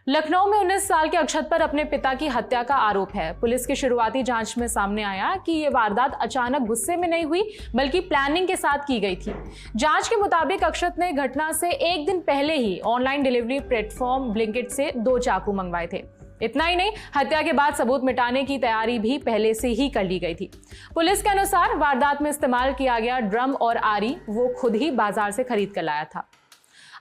लखनऊ में 19 साल के अक्षत पर अपने पिता की हत्या का आरोप है। पुलिस की शुरुआती जांच में सामने आया कि ये वारदात अचानक गुस्से में नहीं हुई बल्कि प्लानिंग के साथ की गई थी। जांच के मुताबिक अक्षत ने घटना से एक दिन पहले ही ऑनलाइन डिलीवरी प्लेटफॉर्म ब्लिंकिट से 2 चाकू मंगवाए थे। इतना ही नहीं, हत्या के बाद सबूत मिटाने की तैयारी भी पहले से ही कर ली गई थी। पुलिस के अनुसार वारदात में इस्तेमाल किया गया ड्रम और आरी वो खुद ही बाजार से खरीद कर लाया था।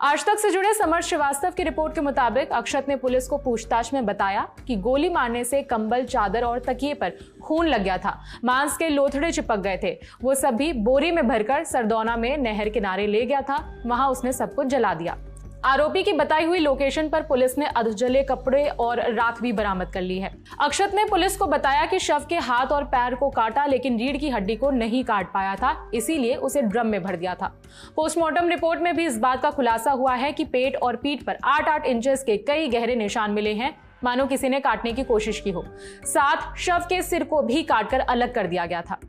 आज तक से जुड़े समर्थ श्रीवास्तव की रिपोर्ट के मुताबिक अक्षत ने पुलिस को पूछताछ में बताया कि गोली मारने से कंबल, चादर और तकिए पर खून लग गया था। मांस के लोथड़े चिपक गए थे। वो सभी बोरी में भरकर सरदौना में नहर किनारे ले गया था। वहां उसने सब कुछ जला दिया। आरोपी की बताई हुई लोकेशन पर पुलिस ने अधजले कपड़े और राख भी बरामद कर ली है। अक्षत ने पुलिस को बताया कि शव के हाथ और पैर को काटा लेकिन रीढ़ की हड्डी को नहीं काट पाया था, इसीलिए उसे ड्रम में भर दिया था। पोस्टमार्टम रिपोर्ट में भी इस बात का खुलासा हुआ है कि पेट और पीठ पर 8-8 इंचेस के कई गहरे निशान मिले हैं, मानो किसी ने काटने की कोशिश की हो। साथ शव के सिर को भी काटकर अलग कर दिया गया था।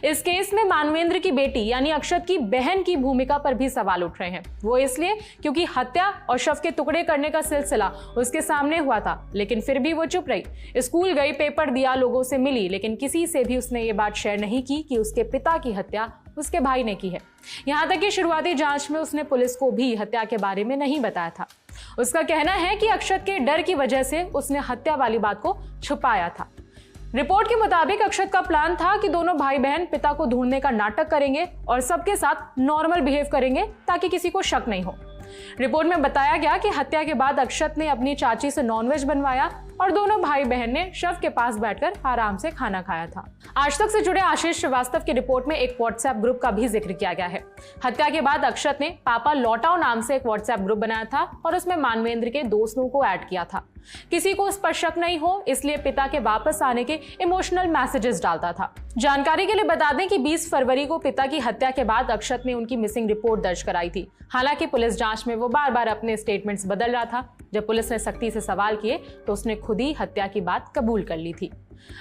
इस केस में मानवेंद्र की बेटी यानी अक्षत की बहन की भूमिका पर भी सवाल उठ रहे हैं। वो इसलिए क्योंकि हत्या और शव के टुकड़े करने का सिलसिला उसके सामने हुआ था, लेकिन फिर भी वो चुप रही। स्कूल गई, पेपर दिया, लोगों से मिली, लेकिन किसी से भी उसने ये बात शेयर नहीं की कि उसके पिता की हत्या उसके भाई ने की है। यहाँ तक कि शुरुआती जांच में उसने पुलिस को भी हत्या के बारे में नहीं बताया था। उसका कहना है कि अक्षत के डर की वजह से उसने हत्या वाली बात को छुपाया था। रिपोर्ट के मुताबिक अक्षत का प्लान था कि दोनों भाई बहन पिता को ढूंढने का नाटक करेंगे और सबके साथ नॉर्मल बिहेव करेंगे ताकि किसी को शक नहीं हो। रिपोर्ट में बताया गया कि हत्या के बाद अक्षत ने अपनी चाची से नॉनवेज बनवाया और दोनों भाई बहन ने शव के पास बैठकर आराम से खाना खाया था। आज तक से जुड़े आशीष श्रीवास्तव की रिपोर्ट में एक व्हाट्सएप ग्रुप का भी जिक्र किया गया है। हत्या के बाद अक्षत ने पापा लौटाओ नाम से एक व्हाट्सएप ग्रुप बनाया था और उसमें मानवेंद्र के दोस्तों को ऐड किया था। किसी को उस पर शक नहीं हो इसलिए पिता के वापस आने के इमोशनल मैसेजेस डालता था। जानकारी के लिए बता दें कि 20 फरवरी को पिता की हत्या के बाद अक्षत ने उनकी मिसिंग रिपोर्ट दर्ज कराई थी। हालांकि पुलिस जांच में वो बार बार अपने स्टेटमेंट्स बदल रहा था। जब पुलिस ने सख्ती से सवाल किए तो उसने खुद ही हत्या की बात कबूल कर ली थी।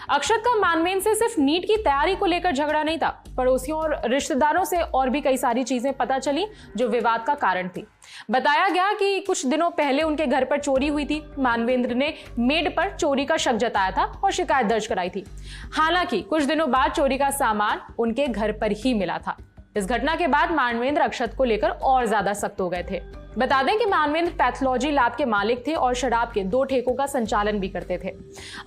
अक्षत का मानवेंद्र से सिर्फ नीट की तैयारी को लेकर झगड़ा नहीं था, पड़ोसियों और रिश्तेदारों से और भी कई सारी चीजें पता चली जो विवाद का कारण थी। बताया गया कि कुछ दिनों पहले उनके घर पर चोरी हुई थी। मानवेंद्र ने मेड पर चोरी का शक जताया था और शिकायत दर्ज कराई थी। हालांकि कुछ दिनों बाद चोरी का सामान उनके घर पर ही मिला था। इस घटना के बाद मानवेंद्र अक्षत को लेकर और ज्यादा सख्त हो गए थे। बता दें कि मानवेंद्र पैथोलॉजी लैब के मालिक थे और शराब के 2 ठेकों का संचालन भी करते थे।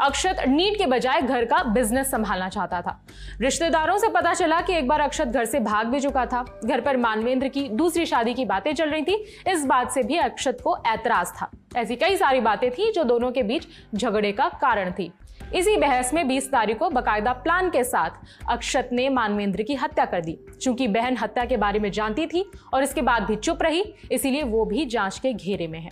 अक्षत नीट के बजाय घर का बिजनेस संभालना चाहता था। रिश्तेदारों से पता चला कि एक बार अक्षत घर से भाग भी चुका था। घर पर मानवेंद्र की दूसरी शादी की बातें चल रही थी। इस बात से भी अक्षत को ऐतराज था। ऐसी कई सारी बातें थी जो दोनों के बीच झगड़े का कारण थी। इसी बहस में 20 तारीख को बकायदा प्लान के साथ अक्षत ने मानवेंद्र की हत्या कर दी। चूंकि बहन हत्या के बारे में जानती थी और इसके बाद भी चुप रही, इसीलिए वो भी जांच के घेरे में है।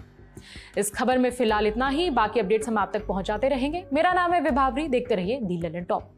इस खबर में फिलहाल इतना ही। बाकी अपडेट्स हम आप तक पहुंचाते रहेंगे। मेरा नाम है विभावरी। देखते रहिए दी ललन टॉप।